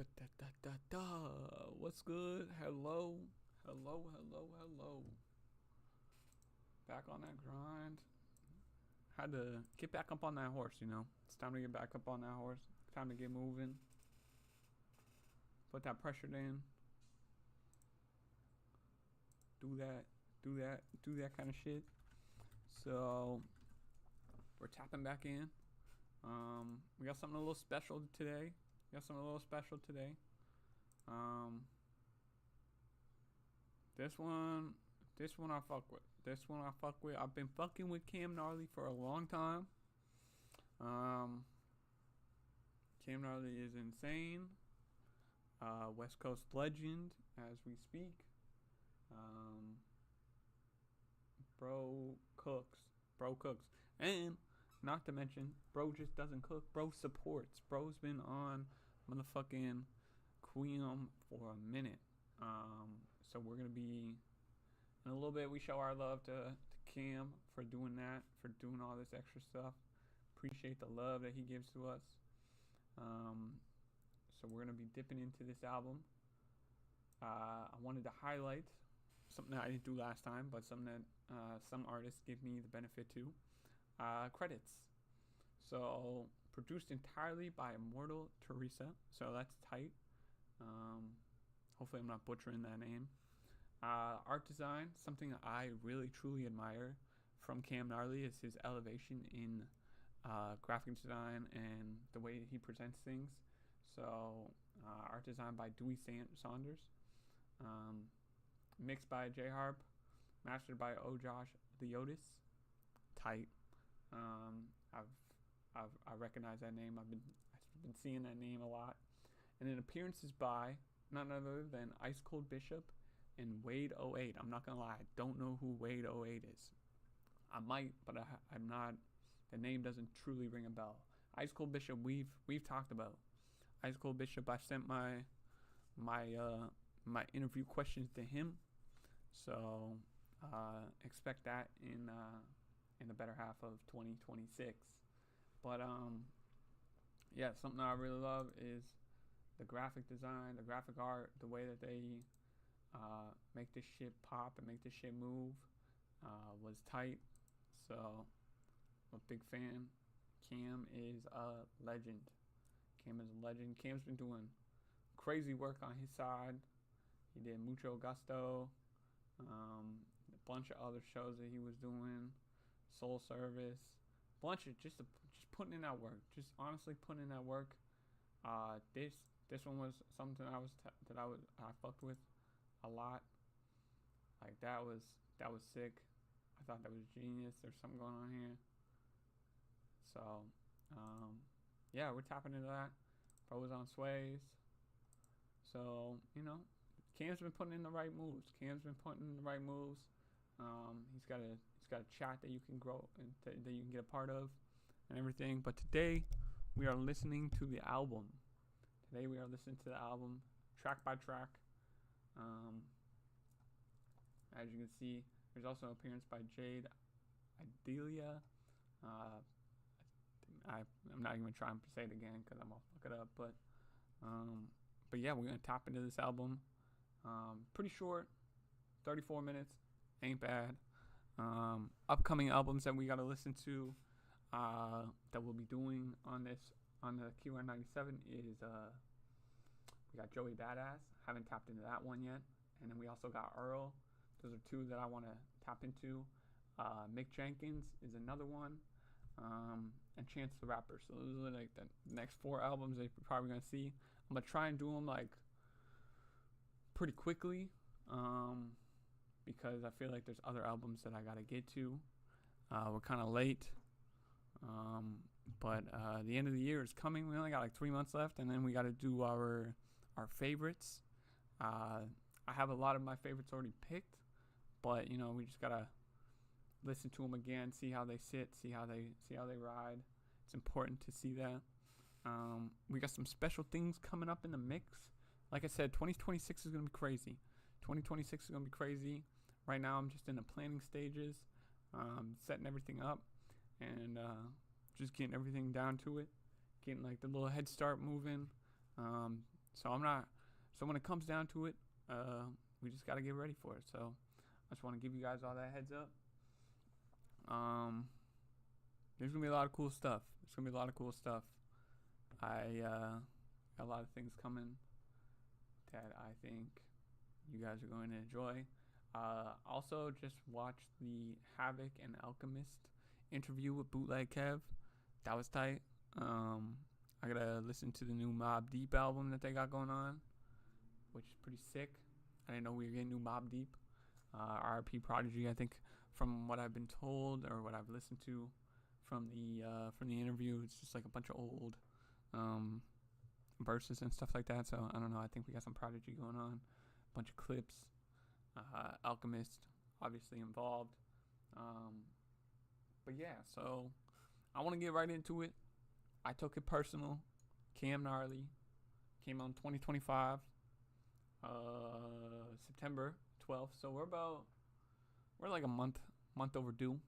But what's good? Hello. Back on that grind. Had to get back up on that horse, you know. It's time to get back up on that horse. Time to get moving. Put that pressure in. Do that kind of shit. So we're tapping back in. We got something a little special today. This one I fuck with. I've been fucking with Gnarly for a long time. Gnarly is insane. West Coast legend as we speak. Bro cooks. And not to mention, bro just doesn't cook. Bro supports. Bro's been on motherfucking QIOM for a minute. So we're gonna be in a little bit. We show our love to Cam for doing that, for doing all this extra stuff. Appreciate the love that he gives to us. So we're gonna be dipping into this album. I wanted to highlight something that I didn't do last time, but something that some artists give me the benefit to. Credits. So produced entirely by Immortal Teresa. So that's tight. Hopefully I'm not butchering that name. Art design, something I really truly admire from Gnarly is his elevation in graphic design and the way he presents things. So art design by Dewey Saunders. Mixed by J Harp. Mastered by O Josh the Otis. Tight. I recognize that name. I've been seeing that name a lot. And then appearances by none other than Ice Cold Bishop and Wade08. I'm not gonna lie, I don't know who Wade08 is. I might, but I'm not. The name doesn't truly ring a bell. Ice Cold Bishop, we've talked about. Ice Cold Bishop, I sent my interview questions to him. So expect that in the better half of 2026. But yeah, something I really love is the graphic design, the graphic art, the way that they make this shit pop and make this shit move was tight. So I'm a big fan. Cam is a legend. Cam's been doing crazy work on his side. He did Mucho Gusto, a bunch of other shows that he was doing, Soul Service, bunch of just putting in that work. Just honestly putting in that work. This one was something I fucked with a lot. Like that was sick. I thought that was genius. There's something going on here. So yeah, we're tapping into that. Bro was on Sways. So, you know, Cam's been putting in the right moves. He's got a chat that you can grow and that you can get a part of and everything. But today we are listening to the album. Track by track. As you can see, there's also an appearance by Jade Idelia. I'm not even trying to say it again because I'm gonna fuck it up. But yeah, we're gonna tap into this album. Pretty short, 34 minutes, ain't bad. Upcoming albums that we gotta listen to, that we'll be doing on the QR.97 is we got Joey Badass. Haven't tapped into that one yet, and then we also got Earl. Those are two that I want to tap into. Mick Jenkins is another one, and Chance the Rapper. So those are like the next 4 albums that you're probably gonna see. I'm gonna try and do them like pretty quickly, because I feel like there's other albums that I gotta get to. We're kind of late, but the end of the year is coming. We only got like 3 months left, and then we gotta do our favorites. I have a lot of my favorites already picked, but you know, we just gotta listen to them again, see how they sit, see how they ride. It's important to see that. We got some special things coming up in the mix. Like I said, 2026 is gonna be crazy. Right now, I'm just in the planning stages, setting everything up, and just getting everything down to it, getting like the little head start moving. So I'm not. So when it comes down to it, we just gotta get ready for it. So I just want to give you guys all that heads up. There's gonna be a lot of cool stuff. I got a lot of things coming that I think you guys are going to enjoy. Also, just watch the Havoc and Alchemist interview with Bootleg Kev. That was tight. I gotta listen to the new Mobb Deep album that they got going on, which is pretty sick. I didn't know we were getting new Mobb Deep. RP Prodigy, I think, from what I've been told or what I've listened to from the interview, it's just like a bunch of old verses and stuff like that. So I don't know. I think we got some Prodigy going on, a bunch of clips. Alchemist, obviously involved. But yeah, so I want to get right into it. I took it personal. Gnarly came on 2025, September 12th. So we're like a month overdue.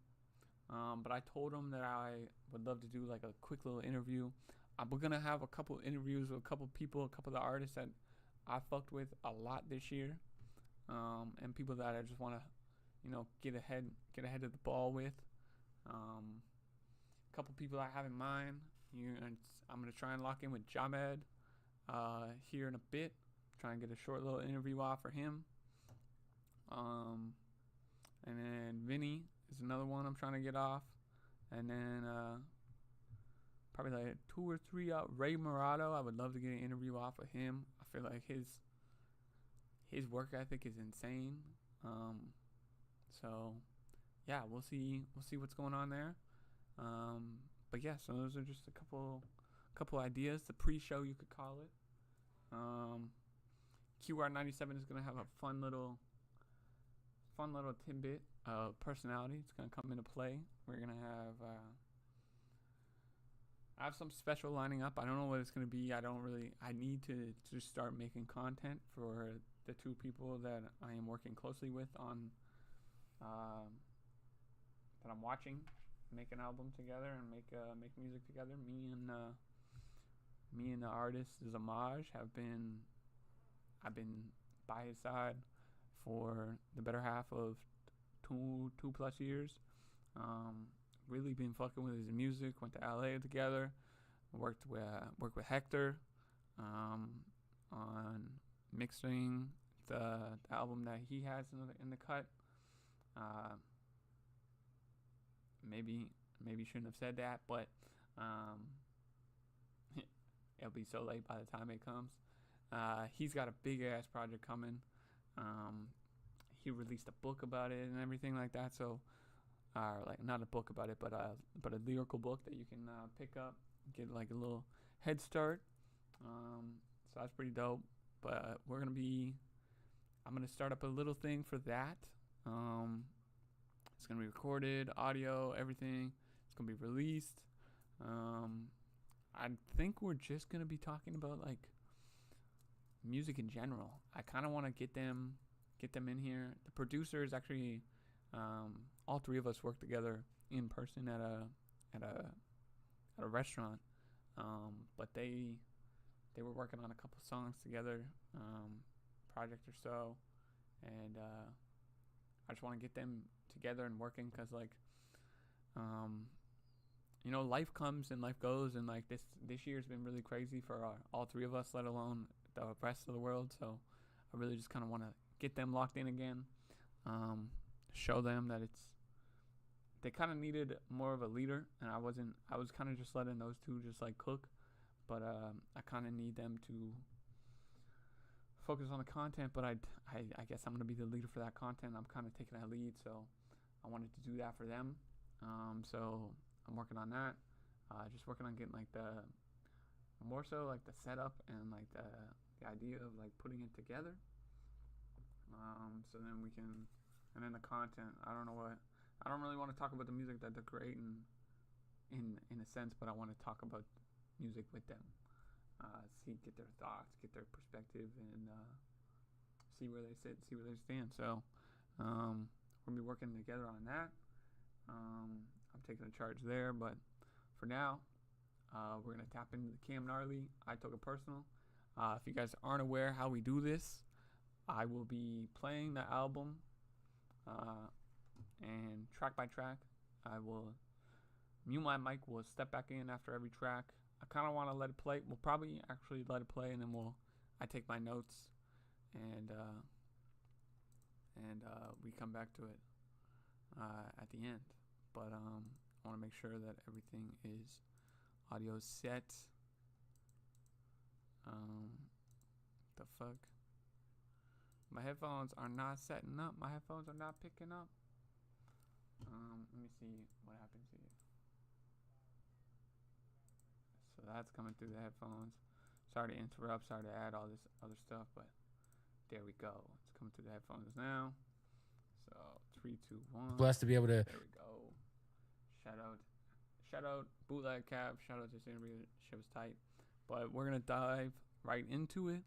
But I told him that I would love to do like a quick little interview. We're gonna have a couple interviews with a couple people, a couple of the artists that I fucked with a lot this year, and people that I just want to, get ahead of the ball with. A couple people I have in mind. I'm gonna try and lock in with Jamed here in a bit. Try and get a short little interview off for him. And then Vinny is another one I'm trying to get off. And then probably like 2 or 3 out. Ray Murado, I would love to get an interview off of him. I feel like his work ethic is insane. So yeah, we'll see what's going on there. But yeah, so those are just a couple ideas. The pre-show, you could call it. QR.97 is gonna have a fun little tidbit of personality. It's gonna come into play. We're gonna have some special lining up. I don't know what it's gonna be. I need to just start making content for the 2 people that I am working closely with on that I'm watching make an album together and make music together. Me and the artist Zamaj I've been by his side for the better half of 2+ years. Really been fucking with his music. Went to LA together. Worked with Hector on mixing the album that he has in the cut. Maybe shouldn't have said that, but it'll be so late by the time it comes. He's got a big ass project coming. He released a book about it and everything like that. So, like not a book about it, but a lyrical book that you can pick up, get like a little head start. So that's pretty dope. But I'm gonna start up a little thing for that. It's gonna be recorded, audio, everything. It's gonna be released. I think we're just gonna be talking about like music in general. I kind of want to get them in here. The producers actually, all 3 of us work together in person at a restaurant. But they were working on a couple songs together, project or so, and I just want to get them together and working because like life comes and life goes, and like this year's been really crazy for all 3 of us, let alone the rest of the world. So I really just kind of want to get them locked in again, show them that they kind of needed more of a leader, and I was kind of just letting those 2 just like cook, but I kind of need them to focus on the content. But I guess I'm gonna be the leader for that content. I'm kind of taking that lead, so I wanted to do that for them. So I'm working on that. Just working on getting like more so like the setup and like the idea of like putting it together. So then we can, and then the content. I don't really want to talk about the music that they're creating in a sense, but I want to talk about music with them. Get their thoughts, get their perspective, and see where they sit, see where they stand. So we're gonna be working together on that. I'm taking a charge there, but for now, we're gonna tap into the Gnarly. I took it personal. If you guys aren't aware how we do this, I will be playing the album and track by track. I will mute my mic. We'll step back in after every track. I kind of want to let it play. We'll probably actually let it play, and then I take my notes, and we come back to it at the end. But I want to make sure that everything is audio set. The fuck? My headphones are not setting up. My headphones are not picking up. Let me see what happens here. So that's coming through the headphones. Sorry to interrupt. Sorry to add all this other stuff, but there we go. It's coming through the headphones now. So 3, 2, 1. Blessed to be able to. There we go. Shout out, Bootleg Cap. Shout out to this interview. Shit was tight. But we're gonna dive right into it.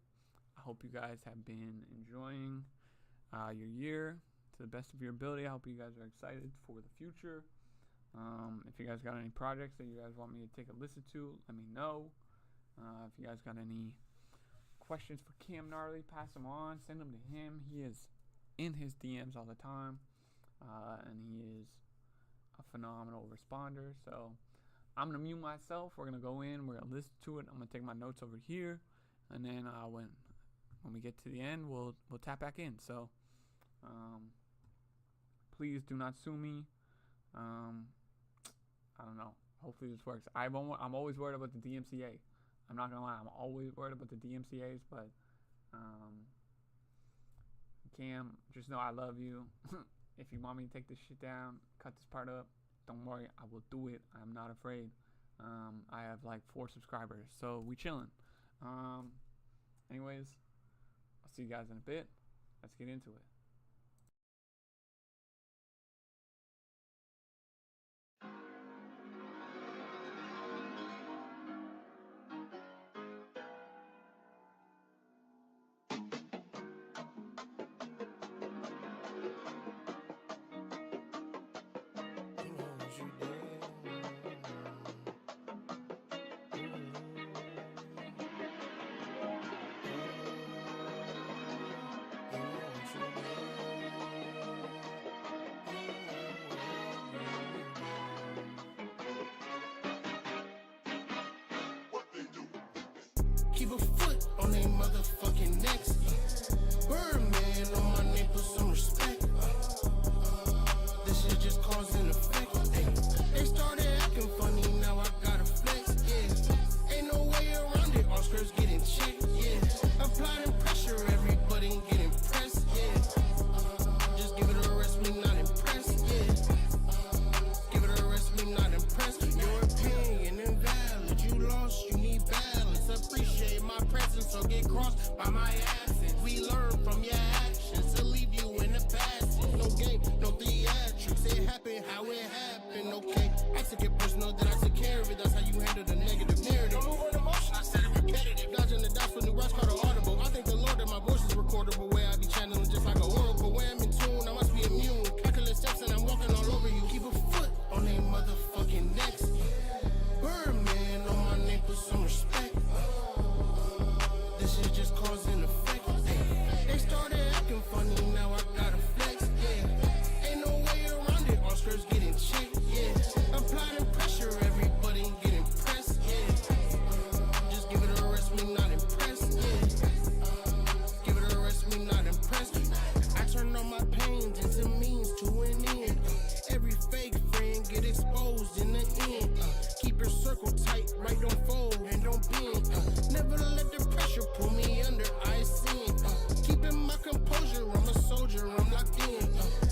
I hope you guys have been enjoying your year to the best of your ability. I hope you guys are excited for the future. If you guys got any projects that you guys want me to take a listen to, let me know. If you guys got any questions for Gnarly, pass them on. Send them to him. He is in his DMs all the time, and he is a phenomenal responder. So I'm gonna mute myself. We're gonna go in. We're gonna listen to it. I'm gonna take my notes over here, and then when we get to the end, we'll tap back in. So please do not sue me. I don't know. Hopefully this works. I'm always worried about the DMCA. I'm not gonna lie. I'm always worried about the DMCA's, but Cam, just know I love you. If you want me to take this shit down, cut this part up, don't worry, I will do it. I'm not afraid. I have like 4 subscribers, so we chilling. Anyways, I'll see you guys in a bit. Let's get into it. Keep a foot on they motherfucking necks. Birdman on my name, put some respect. This shit just cause and effect. They started acting funny, now I gotta flex. Yeah, ain't no way around it. All skirts getting checked. Yeah, applying pressure, everybody get impressed. Yeah, just give it a rest, me not impressed. Yeah, give it a rest, me not impressed. Your opinion invalid. You lost, you need balance. Appreciate my presence, so get crossed by my absence. We learn from your actions to leave you in the past. No game, no theatrics. It happened how it happened, okay? I took it personal, then I took care of it. That's how you handle the negative narrative. Don't move on emotion, I said it repetitive. Dodging the dots for new rocks called an audible. I thank the Lord that my voice is recordable. Where I be channeling just like an oracle. Where I'm in tune, I must be immune. Calculate steps and I'm walking all over you. Keep a foot on they motherfucking necks. Birdman on my name, put some respect. This shit just cause and effect. They started acting funny, now I gotta flex. Yeah, ain't no way around it. All skirts getting checked. Yeah, applying pressure, everybody get impressed. Yeah, just give it a rest, me not impressed. Yeah, give it a rest, me not impressed. I turn all my pains into means to an end. Every fake friend get exposed in the end. Keep your circle tight, right? Don't fold and don't bend. Never let the pressure pull me under. I sin. Keeping my composure. I'm a soldier. I'm locked in.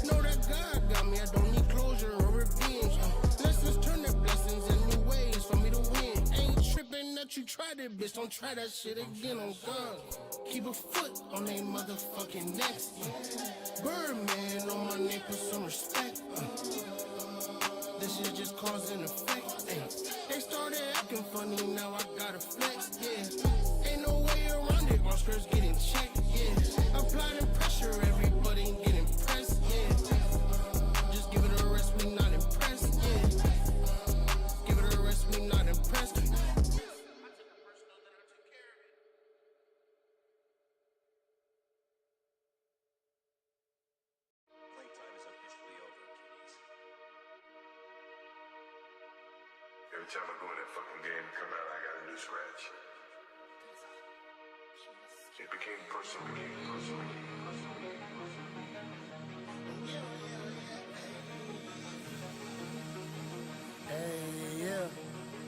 Know that God got me. I don't need closure or revenge. Lessons turn to blessings and new ways for me to win. Ain't tripping that you tried it, bitch. Don't try that shit again on God. Keep a foot on they motherfucking necks. Birdman on my name, put some respect. This shit just cause and effect. They started acting funny, now I gotta flex. Yeah, ain't no way around it. All skirts getting checked. Yeah, applying pressure, everybody get impressed. Yeah, just give it a rest, we not impressed. Yeah, give it a rest, we not impressed. Every time I go in that fucking game, come out, I got a new scratch. It became personal. Hey, yeah.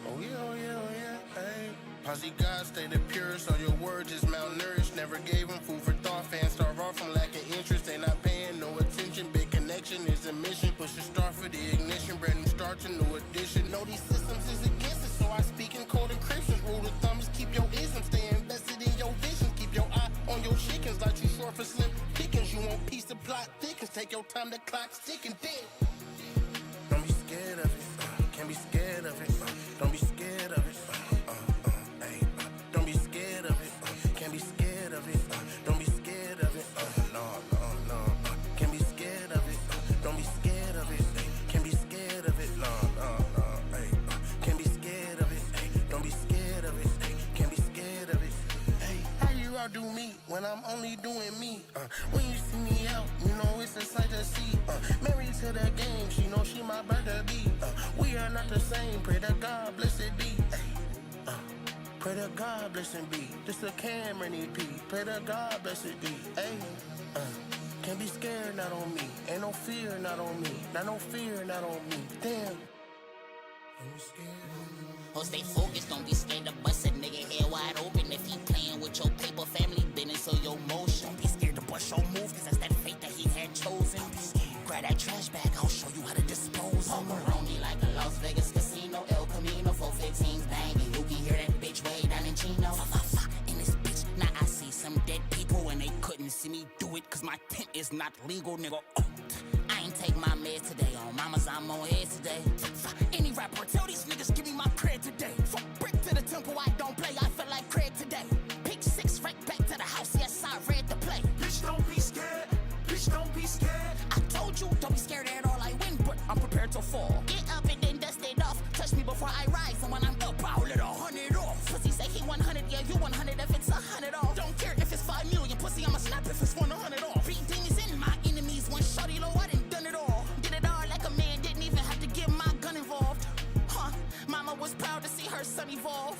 Oh, yeah, hey. Posse God stay the purest, all your words is malnourished. Never gave them food for thought, fans starve off from lacking interest. They not paying no attention, big connection is a mission. Push the start for the ignition, brand new start to new edition. Know these systems is against it, so I speak in code encryption. Rule of thumb is keep your ism, stay invested in your vision. Keep your eye on your chickens, like you short for slim pickings. You want peace to plot thickens, take your time, the clock sticking dead. Don't be scared of it, can't be scared of it, don't be scared of it, don't be scared of it, can't be scared of it, don't be scared of it, no, can't be scared of it, don't be scared of it, can't be scared of it, no, can't be scared of it, don't be scared of it, can't be scared of it, how you outdo me when I'm only doing me, when you see me out, you know it's a sight to see, married to the game, she know she my brother be, we are not the same, pray to God blessed be, pray to God blessed be, this a Cameron EP, pray to God blessed be, can't be scared, not on me, ain't no fear, not on me, not no fear, not on me, damn, don't be scared. Oh, stay focused, don't be scared to bust a nigga head wide open. If he playing with your paper, family business or your motion. Don't be scared to bust your move, cause that's that fate that he had chosen. Grab that trash bag, I'll show you how to dispose of Maroni like a Las Vegas casino. El Camino, 415s banging. You can hear that bitch way down in Chino. In this bitch, now I see some dead people and they couldn't see me do it cause my tent is not legal, nigga. I ain't take my meds today. On mamas, I'm on head today. Any rapper, tell these niggas, give me my cred today. From brick to the temple, I don't play. I feel like cred today. Pick 6, right back to the house. Yes, I read the play. Bitch, don't be scared. Bitch, don't be scared. I told you, don't be scared at all. I win, but I'm prepared to fall. Get up and then dust it off. Touch me before I rise. And when I'm up, I'll let 100 off. Pussy say he 100, yeah, you 100 if it's 100 off. Don't care if it's 5 million. Pussy, I'ma snap if it's 100 off. Beat demons in my enemies. One shorty low, I done done it all. Did it all like a man, didn't even have to get my gun involved. Mama was proud to see her son evolve.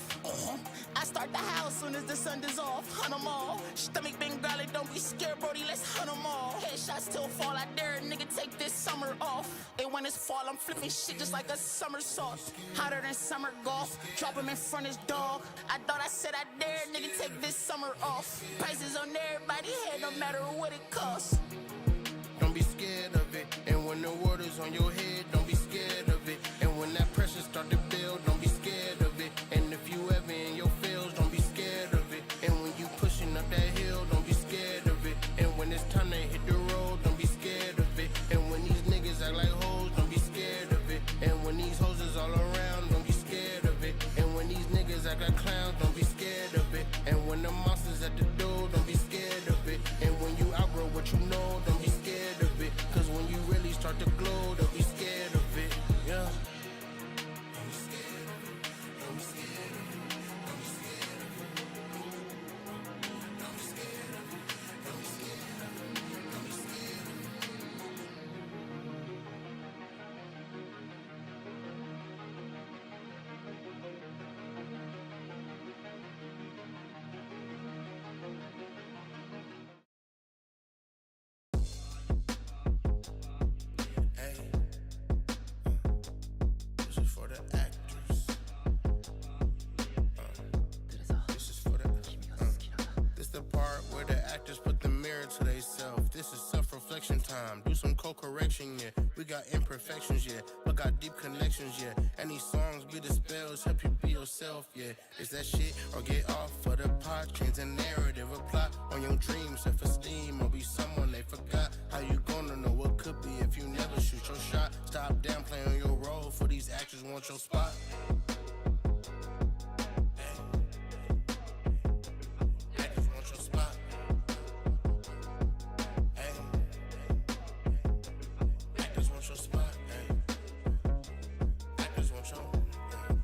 I start the house soon as the sun dissolve. Hunt 'em all. Stomach been growling, don't be scared, Brody, let's hunt 'em all. Headshots till fall, I dare a nigga take this summer off. And when it's fall, I'm flipping shit just like a somersault. Hotter than summer golf, drop him in front his dog. I thought I said I dare a nigga take this summer off. Prices on everybody's head, no matter what it costs. Don't be scared of it, and when the water's on your head, don't be scared of it. And when that pressure start to build, don't be scared of it. And if you ever in your feels, don't be scared of it. And when you pushing up that hill, don't be scared of it. And when it's time to hit the road, don't be scared of it. And when these niggas act like hoes, don't be scared of it. And when these hoes is all around, don't be scared of it. And when these niggas act like clowns, don't be scared of it. And when the monsters at the door, don't be scared of it. And when you outgrow what you know, don't be scared of it. Cause when you really start to glow, don't be scared of it. Yeah. Don't be scared of it. Don't be scared of it. Don't be scared of it. Don't be scared of it. Don't be scared of it. Don't be scared of it. Hey, this is for the actors. This is for the. This the part where the actors put the mirror to theyself. This is self-reflection time. Do some co-correction, yeah. We got imperfections, yeah, but got deep connections, yeah. And these songs be the spells, help you be yourself, yeah. Is that shit or get off for the pot? Change the narrative, a plot on your dreams, self-esteem, or be someone they forgot. How you gonna know what could be if you never shoot your shot? Stop downplaying your role, for these actors want your spot. Actors want your spot. Actors want your spot.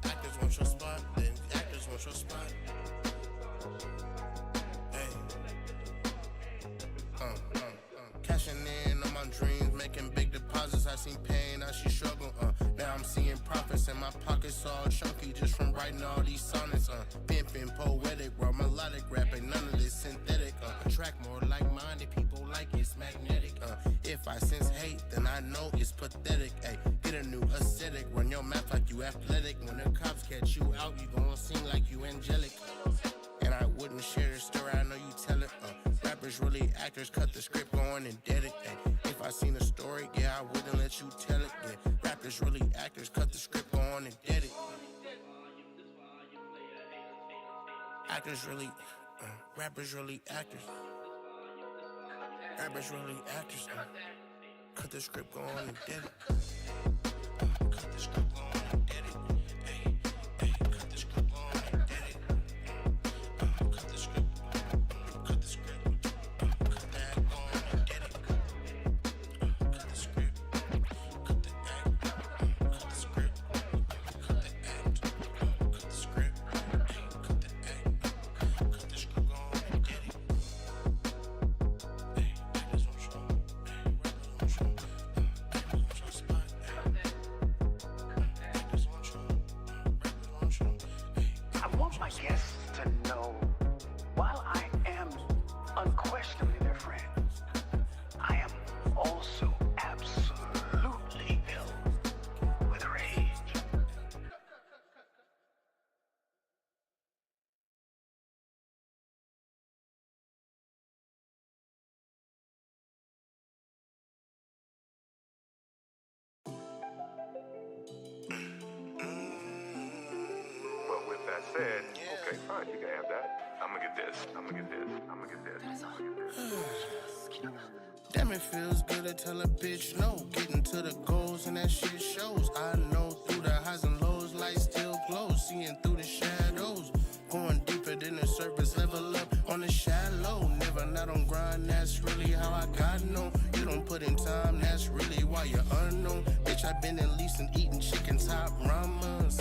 Actors want your spot. Then actors want your spot. Cashing in on my dreams, making big deposits. I seen pain, now she struggle. Now I'm seeing profit. profits and my pockets all chunky just from writing all these sonnets. Pimpin', poetic, raw melodic rap, ain't none of this synthetic. Track more like-minded people like it's magnetic. If I sense hate, then I know it's pathetic. Ay, get a new aesthetic, run your mouth like you athletic. When the cops catch you out, you gon' sing like you angelic. And I wouldn't share the story, I know you tell it. Rappers really actors, cut the script going and dead it. If I seen a story, yeah, I wouldn't let you tell it. Yeah, rappers really actors, cut the script going and dead it. Actors really, rappers really actors. Rappers really actors, cut the script going and dead it. Cut the script going and dead it. Cut the script going and dead it. Cut the script, cut the script, cut that going and dead it. Cut the script, cut the act, cut the script, cut the act, cut the script, cut the act, cut the script going and dead it. Rappers on show, rappers on show, rappers on spot, rappers on show, rappers on show. I want my guests to know, while I am unquestionably their friend, I am also absolutely ill with rage. Well, with that said, okay, fine, you can have that. I'm gonna get this. I'm gonna get this. I'm gonna get this. I'm gonna get this. Damn, it feels good to tell a bitch no. Getting to the goals and that shit shows. I know through the highs and lows, light still glows. Seeing through the shadows. Going deeper than the surface, level up on the shallow. Never not on grind, that's really how I got known. You don't put in time, that's really why you're unknown. Bitch, I been at least and eating chicken top ramas.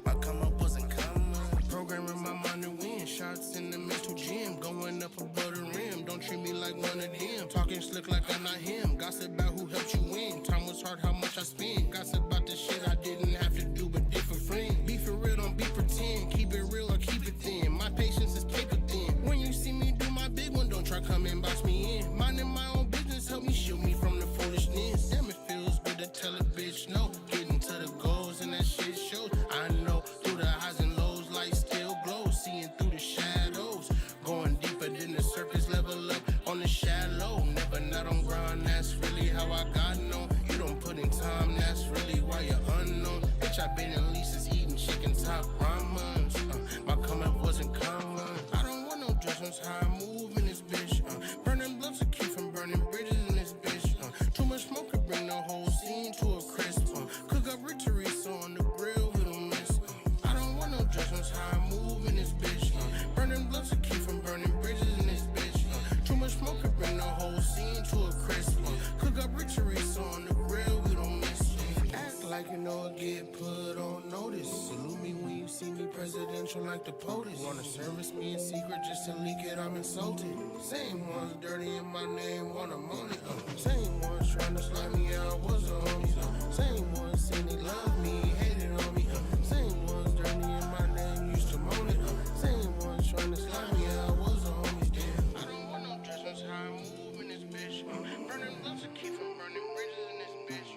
My come up wasn't common. Programming my mind to win. Shots in the mental gym, going up above the rim. Don't treat me like one of them. Talking slick like I'm not him. Gossip about who helped you win. Time was hard, how much I spend. Gossip about the shit I didn't have to do, but did for friends. Be for real, don't be pretend. Keep it real or keep it thin. My patience is paper thin. When you see me do my big one, don't try come and box me in. Minding my own business, help me shield me from the foolishness. Damn, it feels good to tell a bitch no. Getting to the goals and that shit shows. I know through the highs and lows, light still glows. Seeing through the shadows. Going deeper than the surface, level up on the shallow. Never not on grind, that's really how I got known. You don't put in time, that's really why you're unknown. Bitch, I been at least eating chicken top ramen. My come up wasn't common. I don't want no judgments, how I move in this bitch. Burning blunts to keep from burning bridges in this bitch. Too much smoke could bring the whole scene to a crisp. Cook up Rickery, so on the grill we don't miss. I don't want no judgments, how I move in this bitch. Burning blunts to keep from burning bridges in this bitch. Too much smoke could bring the whole scene to a crisp. Cook up Rickery, so on the grill we don't miss. Act like you know it, get put on notice. Salute me when you see me presidential like the POTUS. Wanna service me in secret just to leak it, I'm insulted. Same ones dirty in my name, wanna moan it. Same ones trying to slide me out, was a homie. Same ones saying they love me, hated on me. Same ones dirty in my name, used to moan it. Same ones trying to slide me out, was a homie. Damn, I don't want no judgments, how I move in this bitch. Burning blunts to keep from burning bridges in this bitch.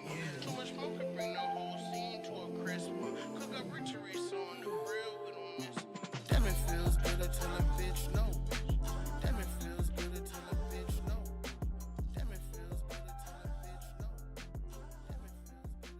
Too much smoke could bring the whole scene to a crisp. Cook up Rickery, so on the grill we don't miss. Damn, it feels good to tell a bitch no. Damn, it feels good to tell a bitch no. Damn, it feels good to tell a bitch no. Damn, it feels good to tell a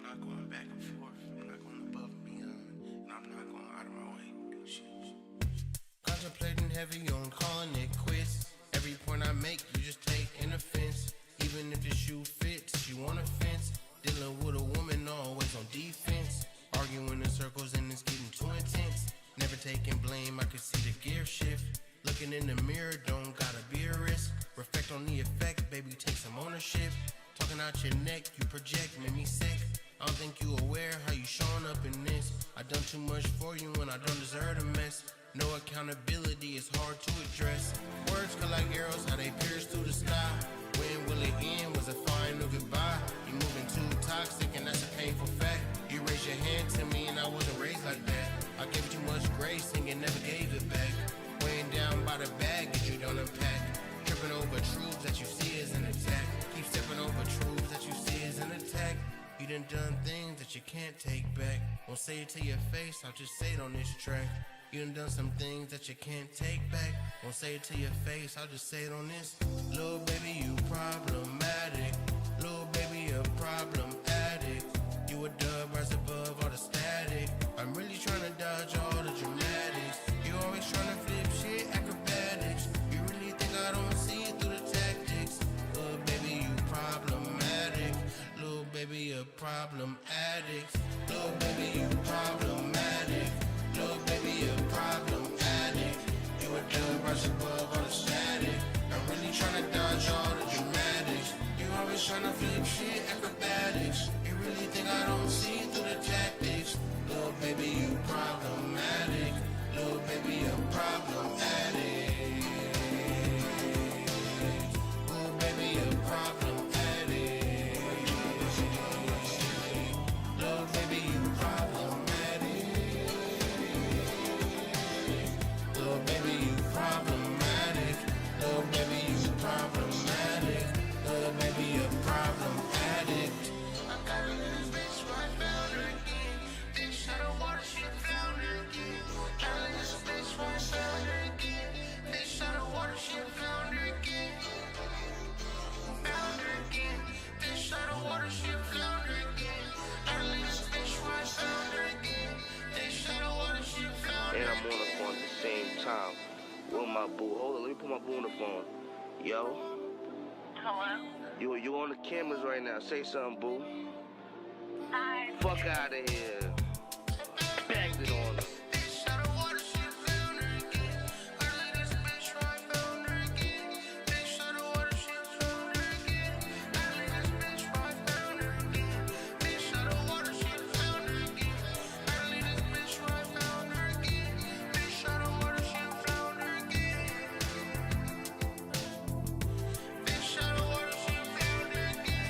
not going back and forth. I'm not going above and beyond. And I'm not going out of my way to do shit. Contemplating heavy on calling it quits. Every point I make, you just take an offense. Even if the shoe fits, you on a fence. Dealing with a woman always on defense. Arguing in circles and it's getting too intense. Never taking blame, I can see the gear shift. Looking in the mirror, don't gotta be a risk. Reflect on the effect, baby, take some ownership. Talking out your neck, you project, make me sick. I don't think you aware how you showing up in this. I done too much for you and I don't deserve a mess. No accountability, it's hard to address. Words cut like arrows, how they pierce through the sky. When will it end? Was a final goodbye? You moving too toxic and that's a painful fact. You raised your hand to me and I wasn't raised like that. I gave too much grace and you never gave it back. Weighing down by the bag that you don't unpack. Tripping over truths that you see as an attack. Keep stepping over truths that you see as an attack. You done things that you can't take back. Won't say it to your face, I'll just say it on this track. You done some things that you can't take back. Won't say it to your face, I'll just say it on this. Little baby, you problematic. Little baby, a problem addict. You a dub, rise above all the static. I'm really trying to dodge all the dramatics. You always trying to flip shit, acrobatics. You really think I don't see it through the tactics? Little baby, you problematic. Little baby, a problem addict. Little baby, you problematic. Little baby, a problem addict. You a dub, rise above all the static. I'm really trying to dodge all the dramatics. You always trying to flip shit, acrobatics. You really think I don't see through the tactics? Little baby, you problematic. Little baby, a problem addict. Little baby, a problem addict. Little baby, you problematic. Little baby, you problematic. Little baby, you problematic. Little baby, a problem addict. I got a little bitch, so I found her again. Fish out of water, she found her again. Got a little bitch, so I found her again. Fish out of water, she found her again. Found her again. Fish out of water, she found her again. Got a little bitch, so I found her again. Fish out of water, she found her again. And I'm on the phone at the same time with my boo. Hold on, let me put my boo on the phone. Yo. Hello? You on the cameras right now. Say something, boo. Hi. Fuck out of here. Bagged it on her. Fish out of water, she found her again. Got a little bitch, so I found her again. Fish out of water, she found her again. Got a little bitch, so I found her again. Fish out of water, she found her again. Got a little bitch, so I found her again. Fish out of water, she found her again. Fish out of water, she found her again. Fish out of water, she found her again.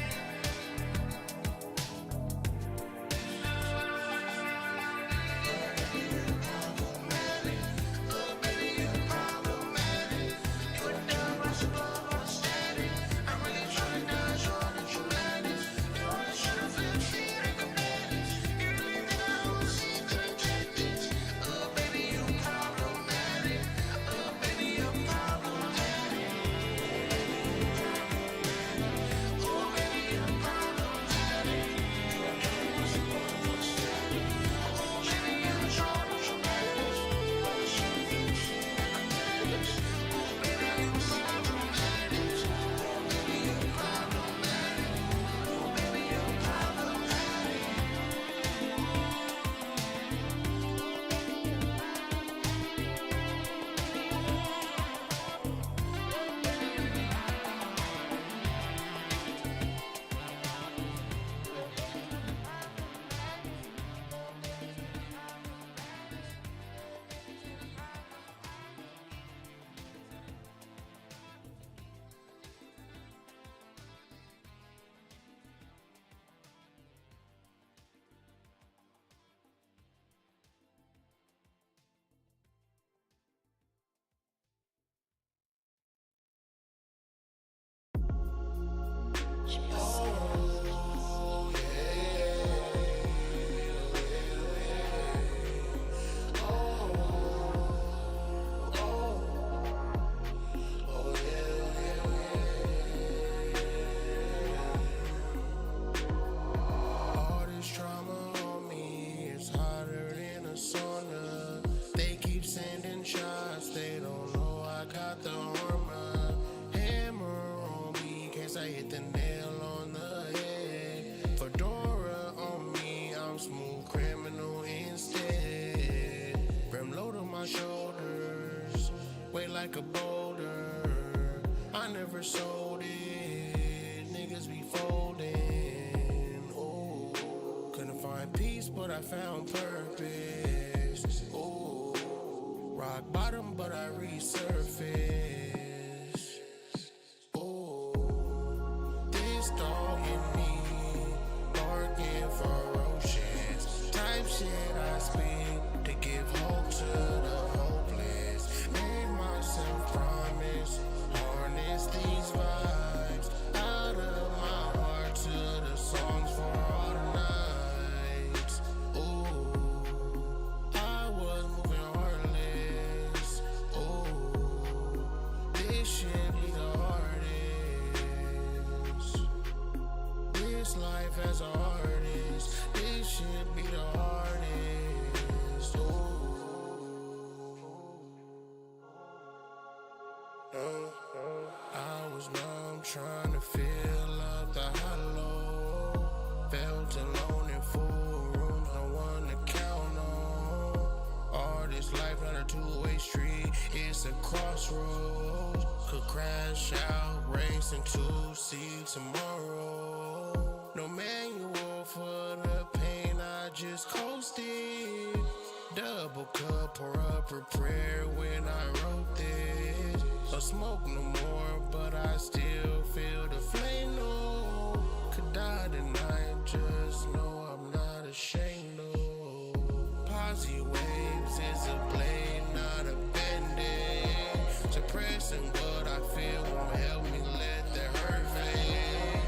I found purpose. Ooh, rock bottom, but I resurfaced. Ooh, this dog in me, barking ferocious. Type shit I speak to give hope to the hopeless. Made myself promise, harness these vibes out of my heart to the songs for all the nights. Ooh, I was moving heartless. Ooh, this shit be the hardest. This life as an artist, this shit be the hardest. I was numb, trying to fill up the hollow. Felt alone in full rooms, no one to count on. All this life not a two-way street, it's a crossroads. Could crash out, racing to see tomorrow. No manual for the pain, I just coasted. Double cup, pour up a prayer when I wrote this. No smoke no more, but I still feel the flame. No, could die tonight, just know I'm not ashamed. No, posse waves is a blade, not a band-aid. Suppressing what I feel won't help me let the hurt fade.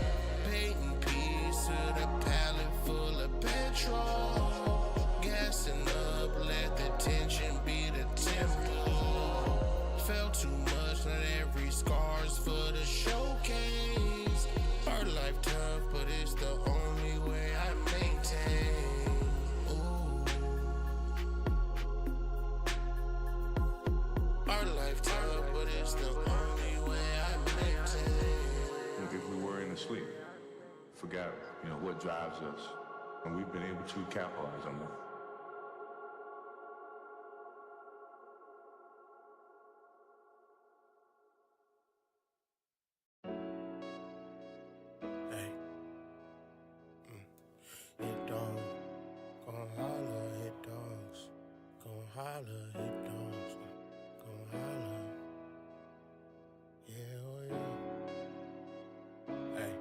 Painting peace to the palette full of petrol. Gassing up, let the tension be the tempo. Felt too much, not every scar's for the showcase. Our life tough, but it's the only way I maintain. Ooh. Our life tough, but it's the only way I maintain. Look, if we were in the sleep, forgot, what drives us, and we've been able to capitalize on that. Hit dog, gon' holler, hit dogs, gon' holler, hit dogs, gon' holler. Yeah, oh yeah. Hey.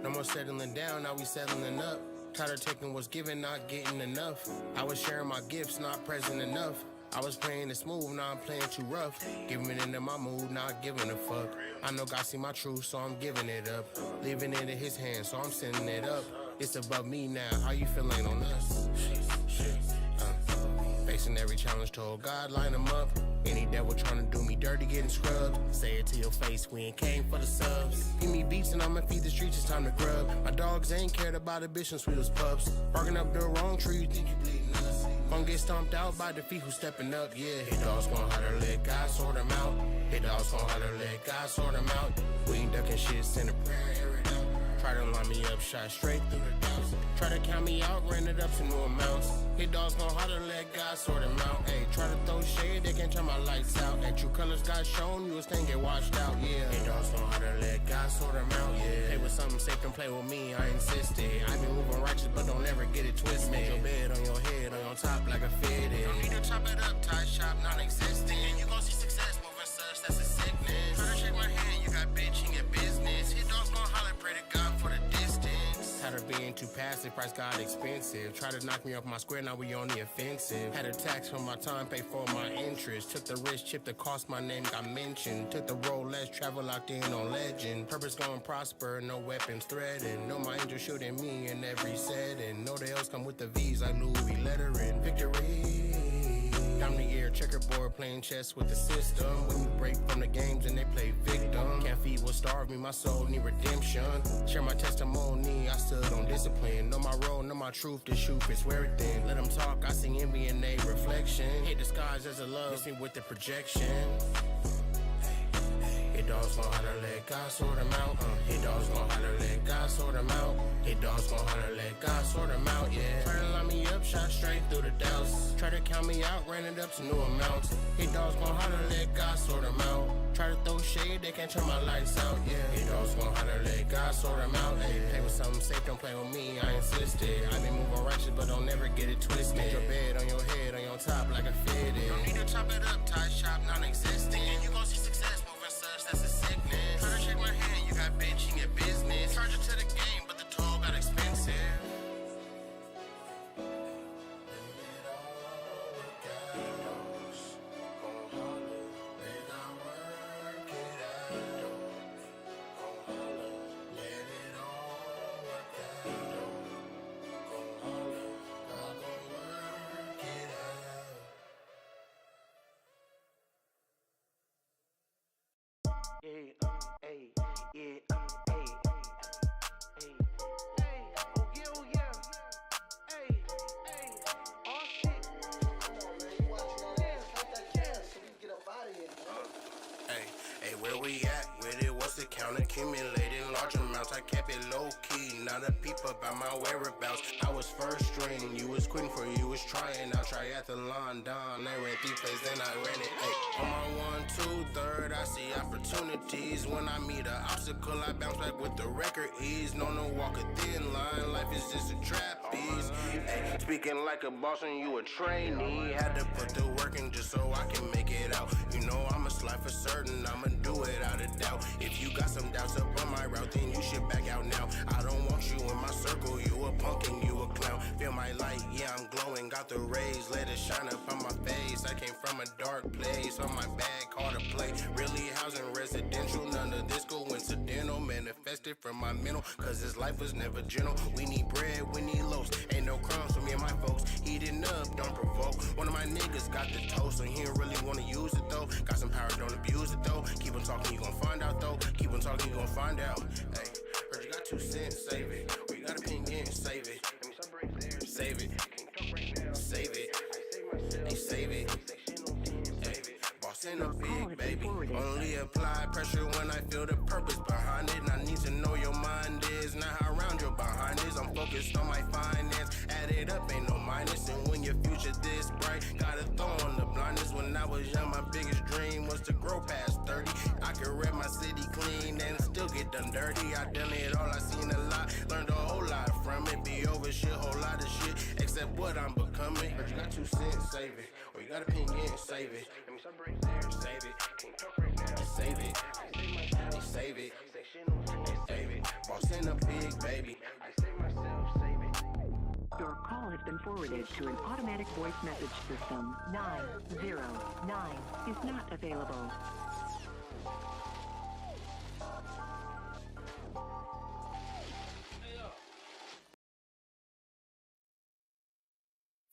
No more settling down, now we settling up. Tired of taking what's given, not getting enough. I was sharing my gifts, not present enough. I was playing it smooth, now I'm playing too rough. Giving into my mood, not giving a fuck. I know God see my truth, so I'm giving it up. Leaving it in his hands, so I'm sending it up. It's above me now, how you feeling on us? Facing every challenge, told God, line them up. Any devil trying to do me dirty, getting scrubbed. Say it to your face, we ain't came for the subs. Give me beats and I'ma feed the streets, it's time to grub. My dogs ain't cared about a bitch since we was pups. Barking up the wrong tree, you think you bleeding us. Gon' get stomped out by the feet who stepping up, yeah. Hit dogs gon' holler, let God sort them out. Hit dogs gon' holler, let God sort them out. We ain't ducking shit, send a prayer, air it out. Try to line me up, shot straight through the doubts. Try to count me out, ran it up to new amounts. Hit dogs gon' holler, let God sort them out. Ayy, try to throw shade, they can't turn my lights out. That true colors got shown, you a stain get washed out, yeah. Hit dogs gon' holler, let God sort them out, yeah. Play with something safe and play with me, I insisted. I been moving righteous, but don't ever get it twisted. Make your bed on your head, on your top like a fitted. Don't need to chop it up, tie shop, non-existent. You gon' see success moving such, that's a sickness. Try to shake my hand, you got bitch in your business. Hit dogs gon' holler, pray to God for the distance. Tired of being too passive, price got expensive. Try to knock me off my square, now we on the offensive. Had a tax for my time, pay for my interest. Took the risk, chip the cost, my name got mentioned. Took the road less, travel locked in on legend. Purpose gon' prosper, no weapons threatened. Know my angel shooting me in every setting. Know the L's come with the V's like Louis lettering. Victory. I'm the air checkerboard playing chess with the system. When you break from the games and they play victim. Can't feed what starved me, my soul need redemption. Share my testimony, I stood on discipline. Know my role, know my truth, the shoe fits wear it thin. Let them talk, I see envy in their reflection. Hate disguise as a love, miss me with the projection. Hit dogs gon' holler, let God sort them out. Hit dogs gon' holler, let God sort them out. Hit dogs gon' holler, let God sort them out, yeah. Try to line me up, shot straight through the doubts. Try to count me out, ran it up to new amounts. Hit dogs gon' holler, let God sort them out. Try to throw shade, they can't turn my lights out, yeah. Hit dogs gon' holler, let God sort them out. Hey, play with something safe, don't play with me, I insisted. I been moving righteous, but don't never get it twisted. Make your bed on your head, on your top like a fitted. Don't need to chop it up, tie shop, non-existent. You gon' see success moving such, that's a sickness. Try to shake my hand, you got bitch in your business. Charge it to the game, but the toll got expensive. Where we at with it? What's the count? Accumulating large amounts. I kept it low key, not a peep about my whereabouts. I was first string, you was quitting for you was trying out. Triathlon down, they ran 3 plays, then I ran it. Ay, on my 1, 2, 3rd, I see opportunities. When I meet an obstacle, I bounce back with the record ease. No walk a thin line, life is just a trapeze. Ay, speaking like a boss and you a trainee. Had to put the work in just so I can make it out. You know I'ma slide for certain, I'ma do it out of doubt. If you got some doubts up on my route, then you should back out now. I don't want you in my circle, you a punk and you a clown. Feel my light, yeah, I'm glowing, got the rays, let it shine up on my face. I came from a dark place, on my bag, called a play. Really housing residential, none of this coincidental. Manifested from my mental, cause this life was never gentle. We need bread, we need loaves, ain't no crumbs for me and my folks. Heating up, don't provoke. One of my niggas got the toast, and he don't really wanna use it though. Got some power, don't abuse it though. Keep on talking, you gon' find out though. Keep on talking, you gon' find out. Hey, heard you got 2 cents, save it. Or you got opinion, save it. Save it. Save it. Hey, save it. Hey, boss in a big baby. Only apply pressure when I feel the purpose behind it. And I need to know your mind is, not how around your behind is. I'm focused on my finance. Add it up, ain't no minus. And when your future this bright, gotta throw on the blindness. When I was young, my biggest dream was to grow past 30. I could rep my city clean and still get done dirty. I done it all, I seen a lot, learned a whole lot from it. Be over shit, whole lot of shit, except what I'm becoming. Heard you got 2 cents, save it. Or you got opinion, save it. Save it. Save it. Save it. Save it. Boss in a big baby. Your call has been forwarded to an automatic voice message system. 909 is not available.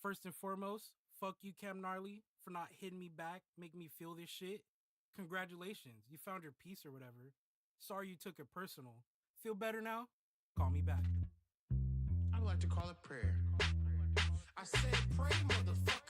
First and foremost, fuck you, Gnarly, for not hitting me back, making me feel this shit. Congratulations, you found your peace or whatever. Sorry you took it personal. Feel better now? Call me back. I like to call it prayer. I said pray, motherfucker.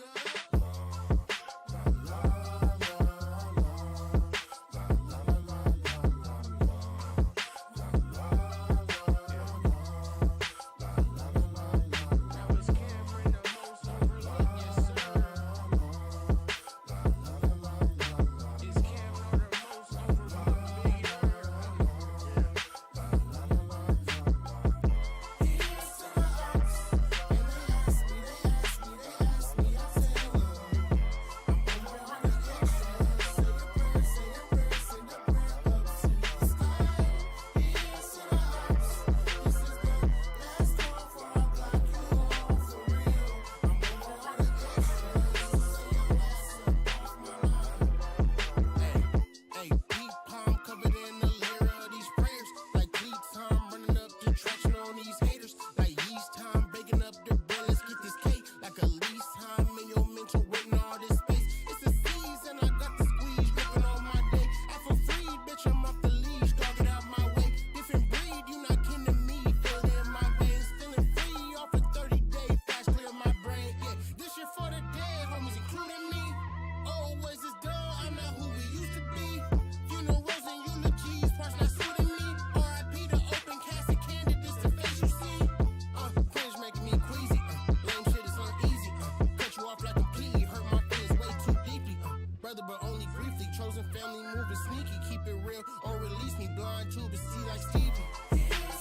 Chosen family moving sneaky, keep it real or release me blind too, but see like Stevie.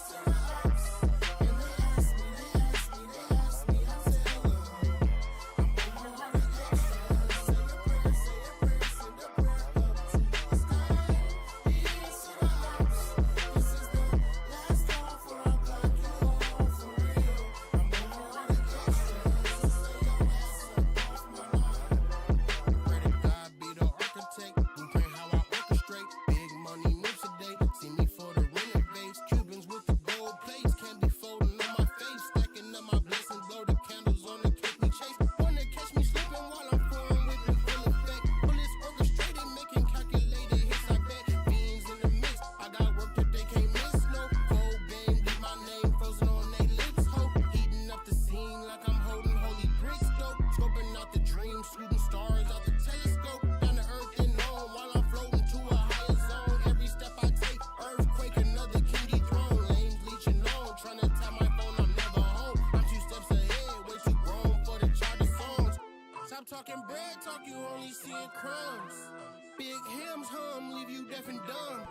crumbs. Big hymns hum, leave you deaf and dumb.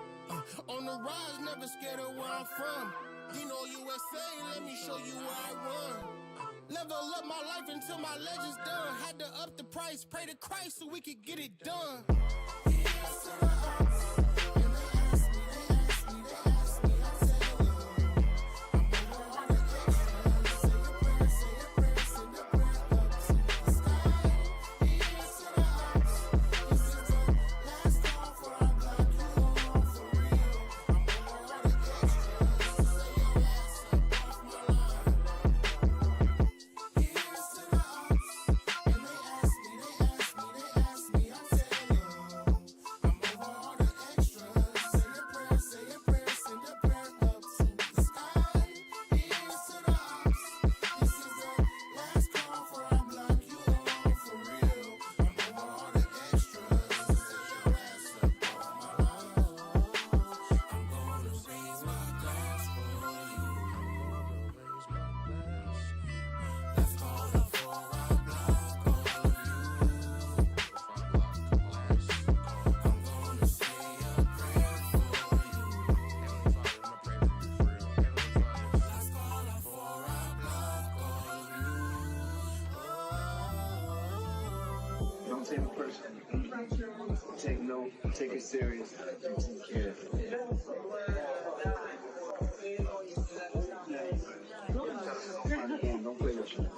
On the rise, never scared of where I'm from. Dino USA, let me show you where I run. Level up my life until my legend's done. Had to up the price, pray to Christ so we could get it done. Here's to the ups. And they ask me, I tell them. I'm over all the extras. Say your prayers, send a prayer up to the sky. Here's to the ups. This is the last call for our block. You on for real. I'm over all the extras. Say your ass up off my line. Here's to the ups. And they ask me, I tell them. I'm over all the extras. Say your prayers, send a prayer up to the sky. Here's to the ups. This is the last call for our block. You on for real. I'm over all the extras. Say your ass up off my line. I'm gonna raise my glass for you. Let's call up for our block, all of you. I'm gonna say a prayer for you. Let's call up for our block, all of you. Don't take it personally. Take note, take it serious. Yeah. Don't play with you.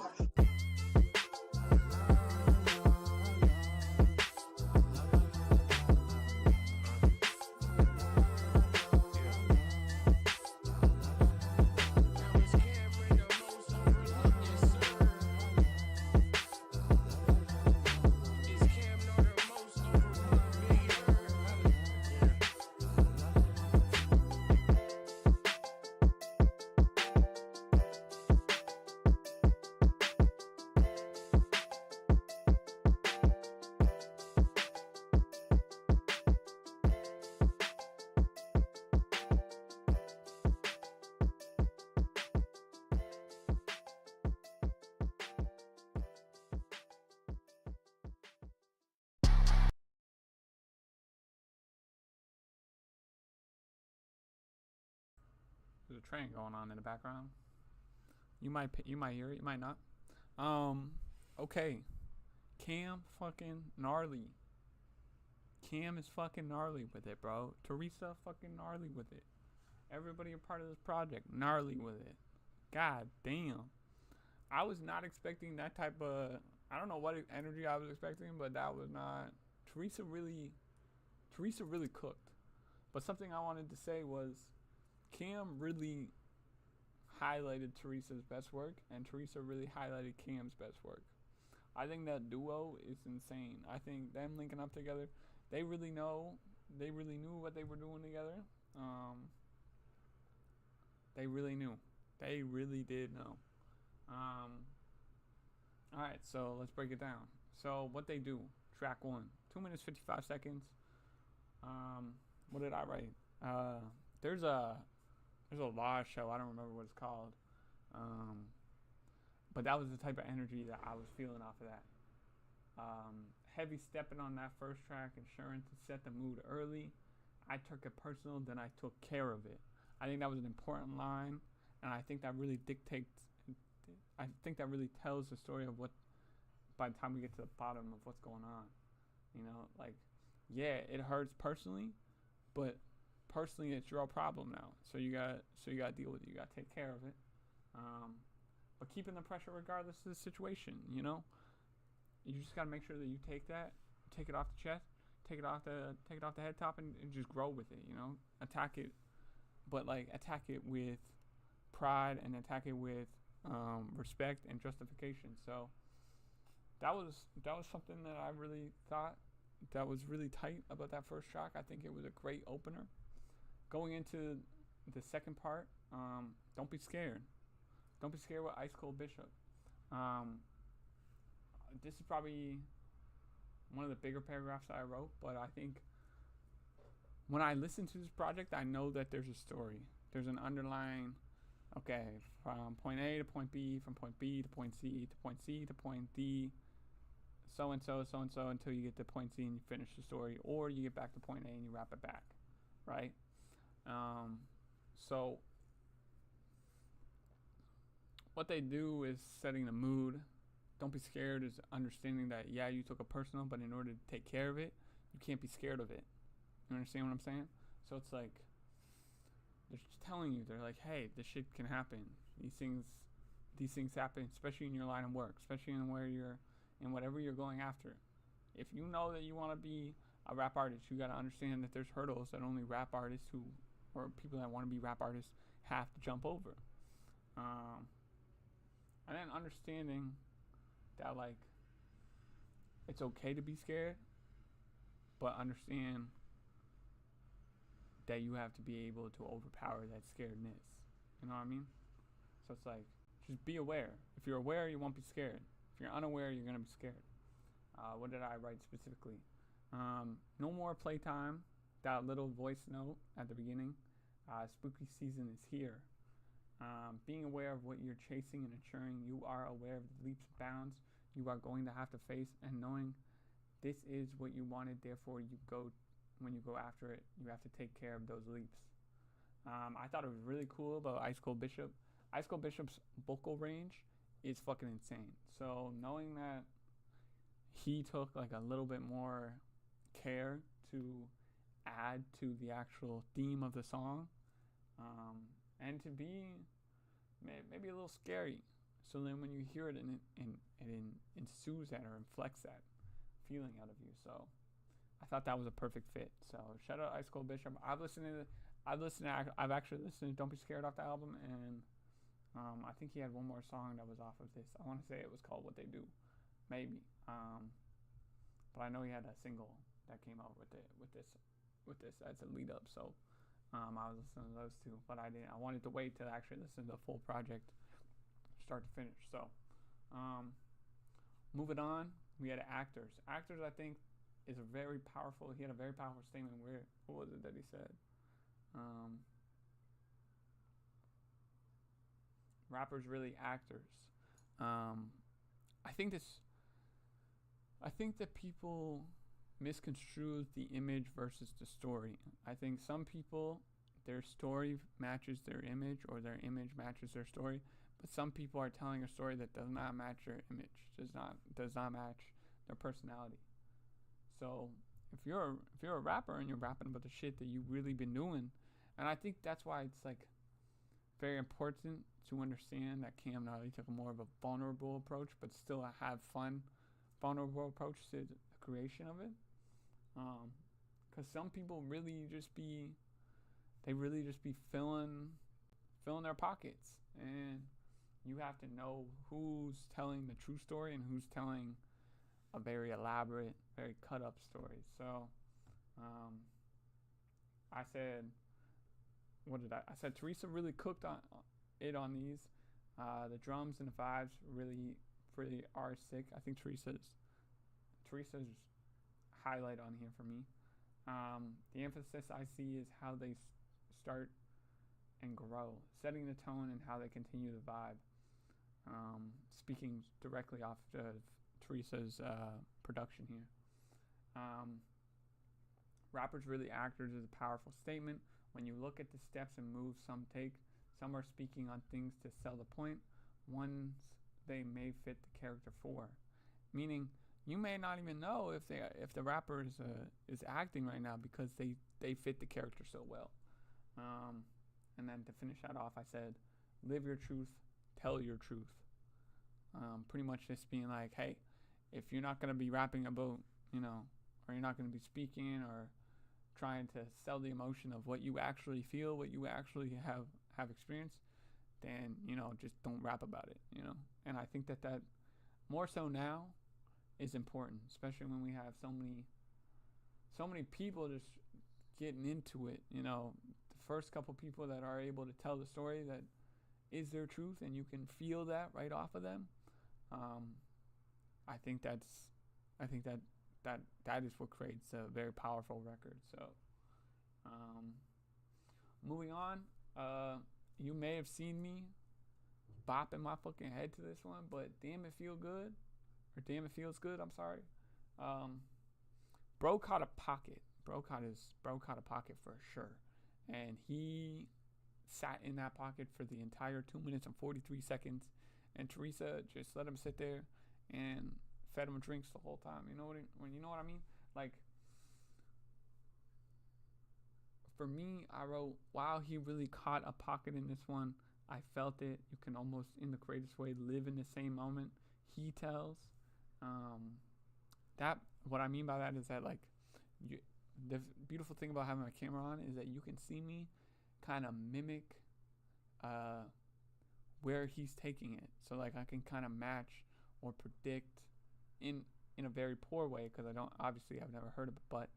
There's a train going on in the background. You might hear it, you might not. Okay. Cam fucking gnarly. Cam is fucking gnarly with it, bro. Teresa fucking gnarly with it. Everybody a part of this project gnarly with it. God damn. I was not expecting that type of, I don't know what energy I was expecting, but that was not. Teresa really cooked. But something I wanted to say was Cam really highlighted Teresa's best work, and Teresa really highlighted Cam's best work. I think that duo is insane. I think them linking up together, they really knew what they were doing together. They really knew. They really did know. Alright, so let's break it down. So what they do, track 1, 2 minutes 55 seconds. What did I write? There's a law show, I don't remember what it's called. But that was the type of energy that I was feeling off of that. Heavy stepping on that first track, ensuring to set the mood early. I took it personal, then I took care of it. I think that was an important line, and I think that really tells the story of what, by the time we get to the bottom of what's going on. You know, like, yeah, it hurts personally, but personally it's your problem now. So you gotta deal with it. You gotta take care of it. But keeping the pressure regardless of the situation, you know? You just gotta make sure that you take it off the chest, take it off the head top, and just grow with it, you know? Attack it, but like attack it with pride and attack it with respect and justification. So that was something that I really thought that was really tight about that first track. I think it was a great opener. Going into the second part, don't be scared. Don't be scared with Ice Cold Bishop. This is probably one of the bigger paragraphs that I wrote, but I think when I listen to this project, I know that there's a story. There's an underlying, okay, from point A to point B, from point B to point C to point C to point D, so and so until you get to point C and you finish the story, or you get back to point A and you wrap it back, right? So what they do is setting the mood. Don't be scared is understanding that, yeah, you took a personal, but in order to take care of it, you can't be scared of it. You understand what I'm saying? So it's like, they're just telling you, they're like, hey, this shit can happen. These things happen, especially in your line of work, especially in whatever you're going after. If you know that you want to be a rap artist, you got to understand that there's hurdles that only rap artists or people that want to be rap artists have to jump over. And then understanding that, like, it's okay to be scared, but understand that you have to be able to overpower that scaredness. You know what I mean? So it's like, just be aware. If you're aware, you won't be scared. If you're unaware, you're going to be scared. What did I write specifically? No more playtime. That little voice note at the beginning. Spooky season is here. Being aware of what you're chasing and ensuring you are aware of the leaps and bounds you are going to have to face, and knowing this is what you wanted, therefore when you go after it, you have to take care of those leaps. I thought it was really cool about Ice Cold Bishop. Ice Cold Bishop's vocal range is fucking insane. So knowing that he took like a little bit more care to add to the actual theme of the song, and to be maybe a little scary. So then when you hear it, it ensues that or inflects that feeling out of you. So I thought that was a perfect fit. So shout out Ice Cold Bishop. I've actually listened to Don't Be Scared off the album, and I think he had one more song that was off of this. I want to say it was called What They Do, maybe. But I know he had a single that came out with this as a lead up. So I was listening to those two, but I didn't. I wanted to wait till I actually listen to the full project, start to finish. So moving on, we had actors. Actors, I think, is a very powerful. He had a very powerful statement. What was it that he said? Rappers really actors. I think that people misconstrue the image versus the story. I think some people, their story matches their image, or their image matches their story, but some people are telling a story that does not match their image, does not match their personality. So if you're a rapper and you're rapping about the shit that you've really been doing, and I think that's why it's like very important to understand that Gnarly took a more of a vulnerable approach, but still have fun, vulnerable approach to the creation of it. Because some people really just be filling their pockets, and you have to know who's telling the true story and who's telling a very elaborate, very cut up story. So I said Teresa really cooked on these. The drums and the vibes really are sick. I think Teresa's highlight on here for me. The emphasis I see is how they start and grow, setting the tone and how they continue the vibe. Speaking directly off of Teresa's production here. Rappers really actors is a powerful statement. When you look at the steps and moves some are speaking on things to sell the point, ones they may fit the character for. Meaning, you may not even know if the rapper is acting right now because they fit the character so well. And then to finish that off, I said, live your truth, tell your truth. Pretty much just being like, hey, if you're not going to be rapping about, or you're not going to be speaking or trying to sell the emotion of what you actually feel, what you actually have experienced, then, just don't rap about it, And I think that more so now is important, especially when we have so many people just getting into it. The first couple people that are able to tell the story that is their truth, and you can feel that right off of them. I think that is what creates a very powerful record. So, moving on, you may have seen me bopping my fucking head to this one, but damn, it feel good. or Damn It Feels Good. I'm sorry. Bro caught a pocket. Bro caught a pocket for sure, and he sat in that pocket for the entire 2 minutes and 43 seconds. And Teresa just let him sit there and fed him drinks the whole time. You know what I mean? Like, for me, I wrote, wow, he really caught a pocket in this one. I felt it. You can almost, in the greatest way, live in the same moment. He tells. That what I mean by that is that, like, the beautiful thing about having a camera on is that you can see me kind of mimic where he's taking it. So, like, I can kind of match or predict in a very poor way, because I've never heard of it, but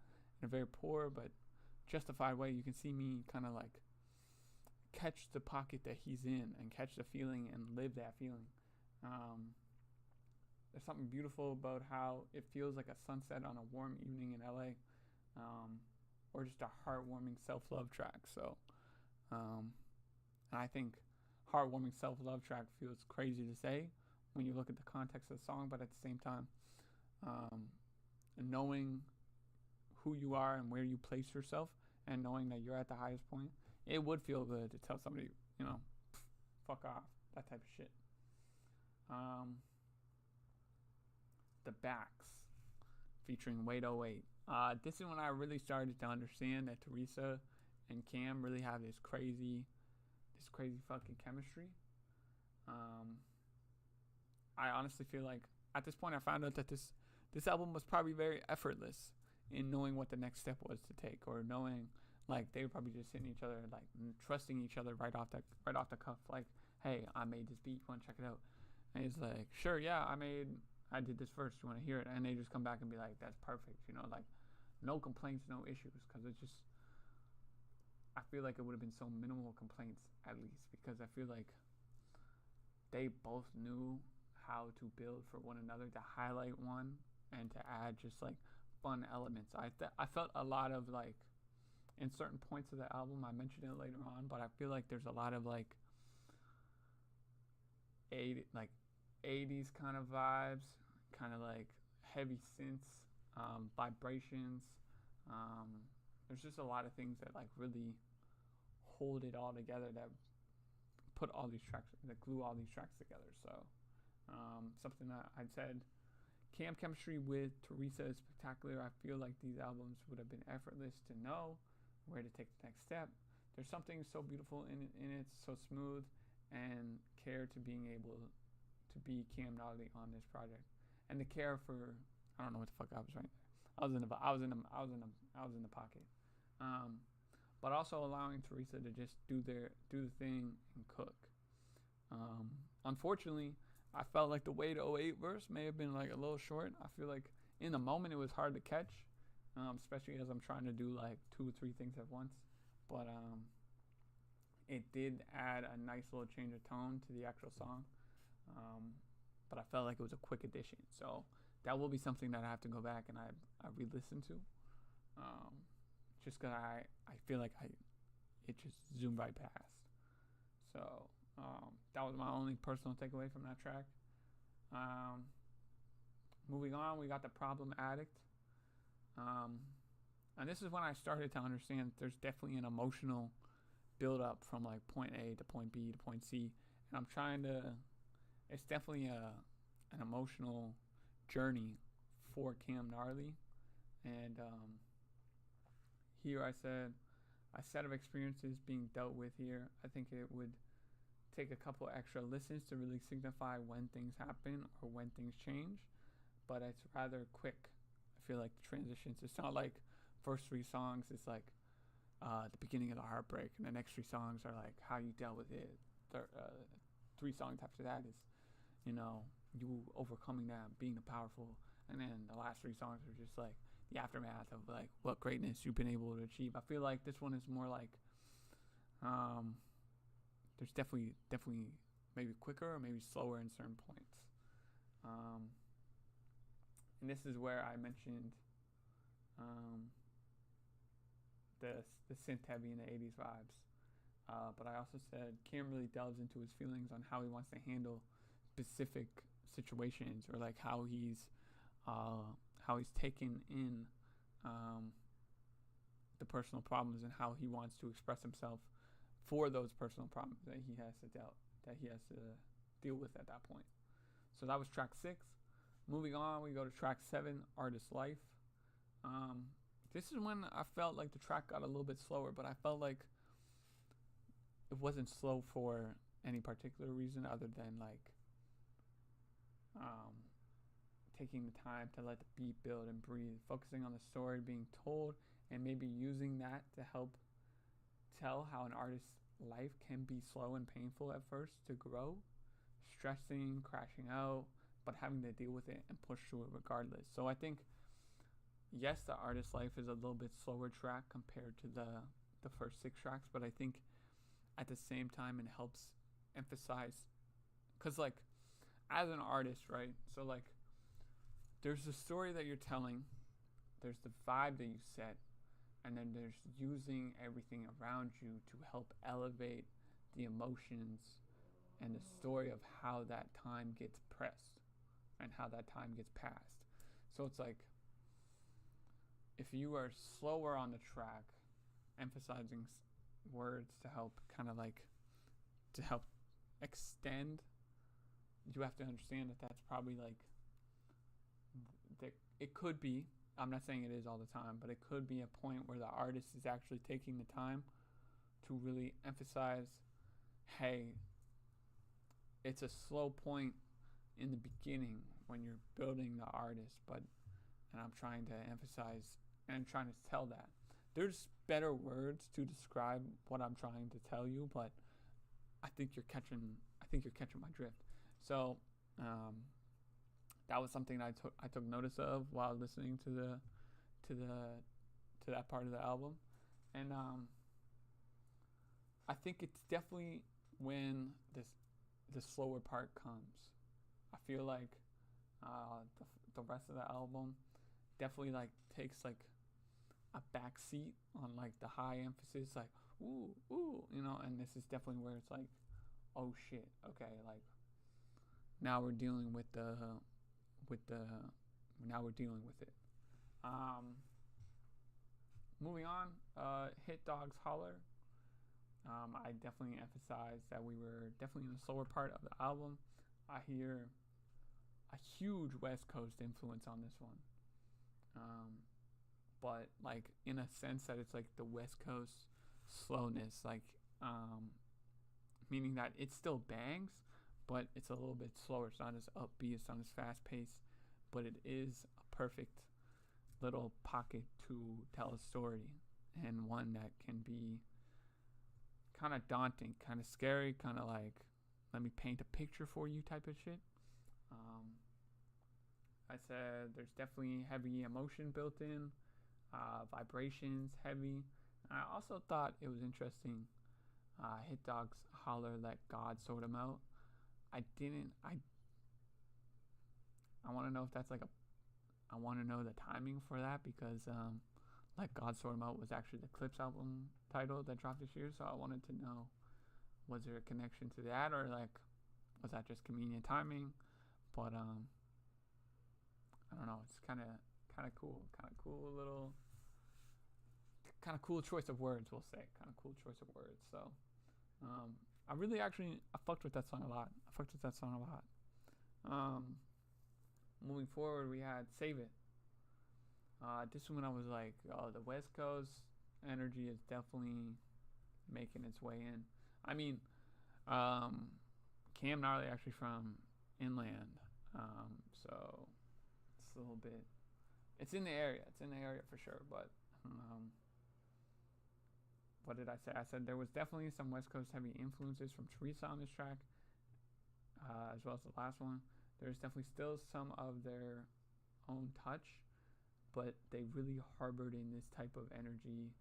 in a very poor but justified way, you can see me kind of like catch the pocket that he's in and catch the feeling and live that feeling. There's something beautiful about how it feels like a sunset on a warm evening in LA, or just a heartwarming self-love track. So, and I think heartwarming self-love track feels crazy to say when you look at the context of the song, but at the same time, knowing who you are and where you place yourself, and knowing that you're at the highest point, it would feel good to tell somebody, fuck off, that type of shit. The Backs, featuring Wade 08. This is when I really started to understand that Teresa and Cam really have this crazy fucking chemistry. I honestly feel like at this point I found out that this album was probably very effortless in knowing what the next step was to take, or knowing, like, they were probably just hitting each other, like, trusting each other right off the cuff, like, hey, I made this beat, you want to check it out? And he's like, sure, yeah, I did this first, you want to hear it? And they just come back and be like, that's perfect, like, no complaints, no issues, because it's just, I feel like it would have been so minimal complaints, at least, because I feel like they both knew how to build for one another, to highlight one and to add just, like, fun elements. I felt a lot of, like, in certain points of the album, I mentioned it later on, but I feel like there's a lot of, like, 80s kind of vibes, kind of like heavy synths, vibrations. There's just a lot of things that, like, really hold it all together, that put all these tracks, that glue all these tracks together. So something that I'd said, Cam chemistry with Teresa is spectacular. I feel like these albums would have been effortless to know where to take the next step. There's something so beautiful in it, so smooth, and care to being able to be Cam Gnarly on this project, and the care for, I don't know what the fuck I was right there. I was in the pocket, but also allowing Teresa to just do the thing and cook. Unfortunately, I felt like the Wade 08 verse may have been, like, a little short. I feel like in the moment it was hard to catch, especially as I'm trying to do, like, 2 or 3 things at once. But it did add a nice little change of tone to the actual song. But I felt like it was a quick addition. So that will be something that I have to go back and I re-listen to. Just because I feel like it just zoomed right past. So that was my only personal takeaway from that track. Moving on, we got The Problem Addict. And this is when I started to understand there's definitely an emotional build up from, like, point A to point B to point C. And I'm trying to, it's definitely an emotional journey for Cam Gnarly. And here I said, a set of experiences being dealt with here. I think it would take a couple extra listens to really signify when things happen or when things change, but it's rather quick. I feel like the transitions, it's not like first 3 songs, it's like the beginning of the heartbreak, and the next 3 songs are like how you dealt with it. 3 songs after that is, you overcoming that, being the powerful, and then the last 3 songs are just like the aftermath of, like, what greatness you've been able to achieve. I feel like this one is more like there's definitely maybe quicker or maybe slower in certain points. And this is where I mentioned the synth heavy and the 80s vibes. But I also said Cam really delves into his feelings on how he wants to handle specific situations, or like how he's taken in the personal problems, and how he wants to express himself for those personal problems that he has to deal with at that point. So that was track 6. Moving on, we go to track 7, Artist Life. This is when I felt like the track got a little bit slower, but I felt like it wasn't slow for any particular reason other than like taking the time to let the beat build and breathe, focusing on the story being told, and maybe using that to help tell how an artist's life can be slow and painful at first to grow, stressing, crashing out, but having to deal with it and push through it regardless. So I think, yes, the Artist's Life is a little bit slower track compared to the first 6 tracks, but I think at the same time it helps emphasize, because like as an artist, right, so like there's the story that you're telling, there's the vibe that you set, and then there's using everything around you to help elevate the emotions and the story of how that time gets pressed and how that time gets passed. So it's like, if you are slower on the track, emphasizing words to help kind of like to help extend, you have to understand that that's probably like it could be, I'm not saying it is all the time, but it could be a point where the artist is actually taking the time to really emphasize, hey, it's a slow point in the beginning when you're building the artist, and I'm trying to emphasize and trying to tell that. There's better words to describe what I'm trying to tell you, but I think you're catching my drift. So that was something I took notice of while listening to that part of the album, and I think it's definitely when the slower part comes. I feel like the rest of the album definitely like takes like a back seat on like the high emphasis, like ooh, and this is definitely where it's like, oh shit, okay, like now we're dealing with it. Moving on, Hit Dog's Holler. I definitely emphasized that we were definitely in the slower part of the album. I hear a huge West Coast influence on this one, but like in a sense that it's like the West Coast slowness, like meaning that it still bangs, but it's a little bit slower. It's not as upbeat, it's not as fast paced, but it is a perfect little pocket to tell a story, and one that can be kind of daunting, kind of scary, kind of like, let me paint a picture for you type of shit. I said there's definitely heavy emotion built in, vibrations heavy. And I also thought it was interesting, Hit Dog's Holler, Let God Sort 'Em Out. I want to know if that's like I want to know the timing for that, because Let God Sort 'Em Out was actually the Clips album title that dropped this year, so I wanted to know, was there a connection to that, or like was that just convenient timing? But I don't know, it's kind of cool little kind of cool choice of words, we'll say, kind of cool choice of words. So I fucked with that song a lot. Moving forward, we had Save It. This one I was like, oh, the West Coast energy is definitely making its way in. I mean, Gnarly actually from Inland, so it's a little bit, it's in the area for sure, but what did I say? I said there was definitely some West Coast heavy influences from Teresa on this track, as well as the last one. There's definitely still some of their own touch, but they really harbored in this type of energy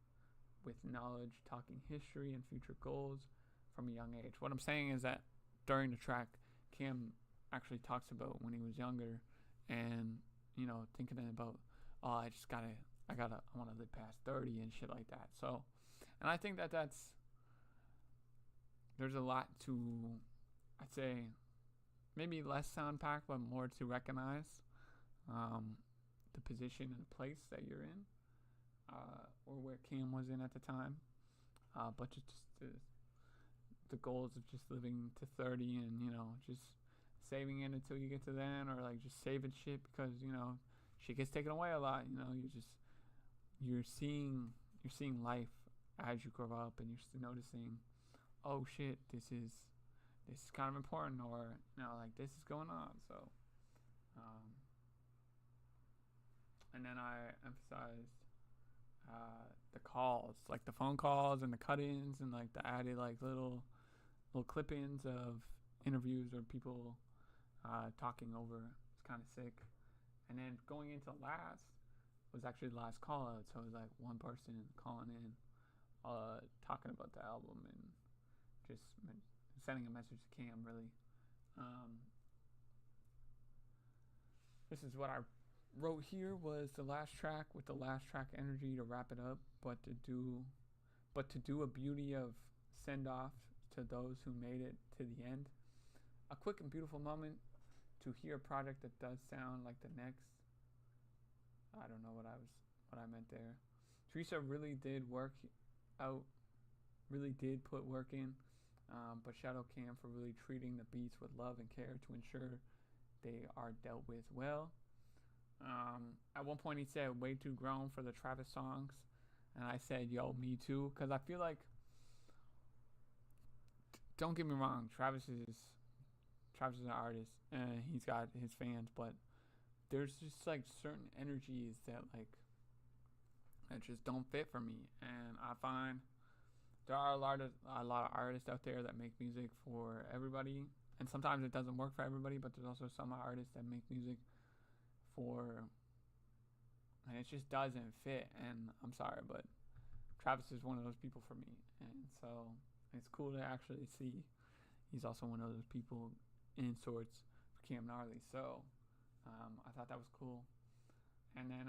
with knowledge, talking history and future goals from a young age. What I'm saying is that during the track, Cam actually talks about when he was younger, and thinking about, oh, I want to live past 30 and shit like that. So, and I think there's a lot to, I'd say, maybe less sound packed, but more to recognize the position and the place that you're in, or where Cam was in at the time. But just the goals of just living to 30 and, you know, just saving it until you get to then, or like just saving shit because, you know, shit gets taken away a lot. You know, you're seeing life as you grow up, and you're noticing, oh shit, this is kind of important, or, you know, like this is going on. So and then I emphasized the calls, like the phone calls and the cut-ins, and like the added like little clip-ins of interviews or people talking over. It's kind of sick. And then going into last was actually the last call out, so it was like one person calling in, talking about the album and just sending a message to Cam, really. This is what I wrote here, was the last track with the last track energy to wrap it up, but to do a beauty of send off to those who made it to the end. A quick and beautiful moment to hear a project that does sound like the next. I don't know what I meant there. Teresa really did put work in, but shout out Cam for really treating the beats with love and care to ensure they are dealt with well. At one point he said way too grown for the Travis songs, and I said, yo, me too, because I feel like, don't get me wrong, Travis is an artist and he's got his fans, but there's just like certain energies that just don't fit for me. And I find there are a lot of artists out there that make music for everybody, and sometimes it doesn't work for everybody, but there's also some artists that make music and it just doesn't fit. And I'm sorry, but Travis is one of those people for me, and so it's cool to actually see he's also one of those people in sorts for Cam Gnarly. So I thought that was cool. And then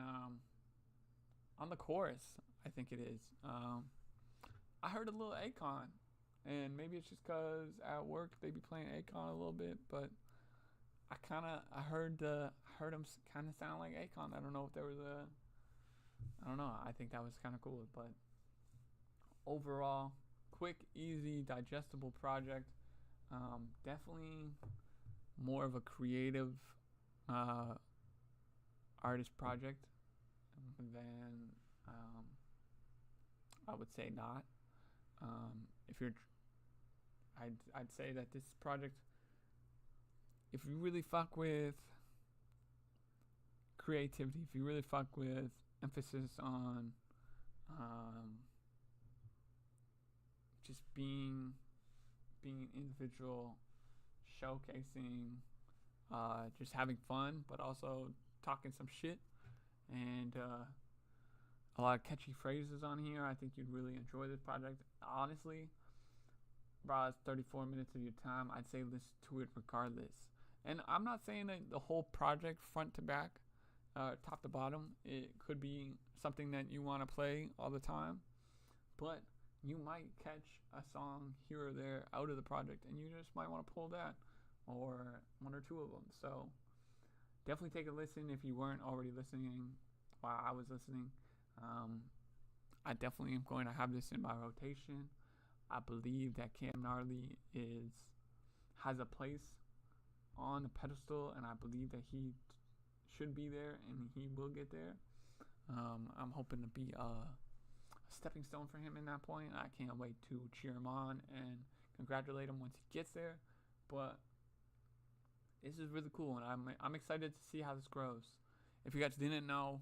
on the chorus, I think it is, I heard a little Akon, and maybe it's just because at work they be playing Akon a little bit, but I heard him kind of sound like Akon. I don't know if there was I don't know. I think that was kind of cool. But overall, quick, easy, digestible project. Definitely more of a creative artist project than I would say not. I'd say that this project, if you really fuck with creativity, if you really fuck with emphasis on just being an individual, showcasing, just having fun, but also talking some shit, and a lot of catchy phrases on here, I think you'd really enjoy this project. Honestly, bro, it's 34 minutes of your time. I'd say listen to it regardless. And I'm not saying that the whole project, front to back, top to bottom, it could be something that you want to play all the time, but you might catch a song here or there out of the project, and you just might want to pull that, or one or two of them. So definitely take a listen if you weren't already listening while I was listening. I definitely am going to have this in my rotation. I believe that Cam Gnarly has a place on the pedestal, and I believe that he should be there, and he will get there. I'm hoping to be a stepping stone for him in that point. I can't wait to cheer him on and congratulate him once he gets there. But this is really cool, and I'm excited to see how this grows. If you guys didn't know,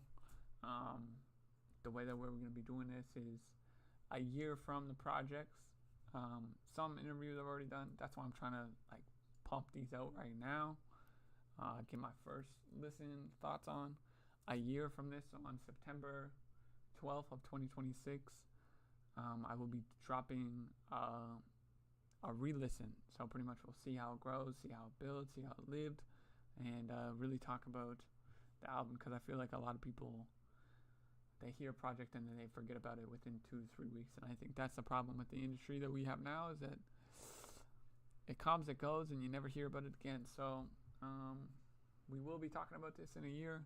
the way that we're going to be doing this is a year from the projects. Some interviews I've already done. That's why I'm trying to pump these out right now. Get my first listen thoughts on. A year from this, on September 12th of 2026, I will be dropping a re-listen. So pretty much we'll see how it grows, see how it builds, see how it lived, and really talk about the album, because I feel like a lot of people, they hear a project and then they forget about it within 2 to 3 weeks. And I think that's the problem with the industry that we have now, is that it comes, it goes, and you never hear about it again. So we will be talking about this in a year,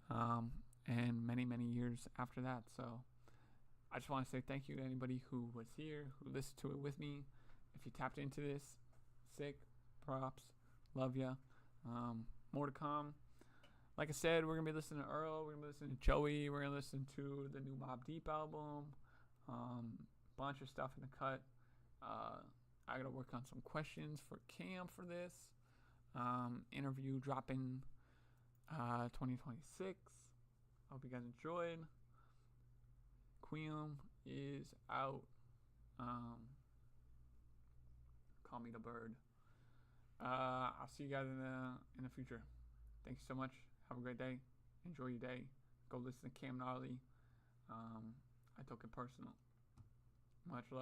and many, many years after that. So I just want to say thank you to anybody who was here, who listened to it with me. If you tapped into this, sick, props, love ya. More to come. Like I said, we're going to be listening to Earl, we're going to be listening to Joey, we're going to listen to the new Mobb Deep album, bunch of stuff in the cut. I got to work on some questions for Cam for this. Interview dropping 2026. Hope you guys enjoyed. QIOM is out. Call me the bird. I'll see you guys in the future. Thank you so much. Have a great day. Enjoy your day. Go listen to Gnarly. I took it personal. Much love.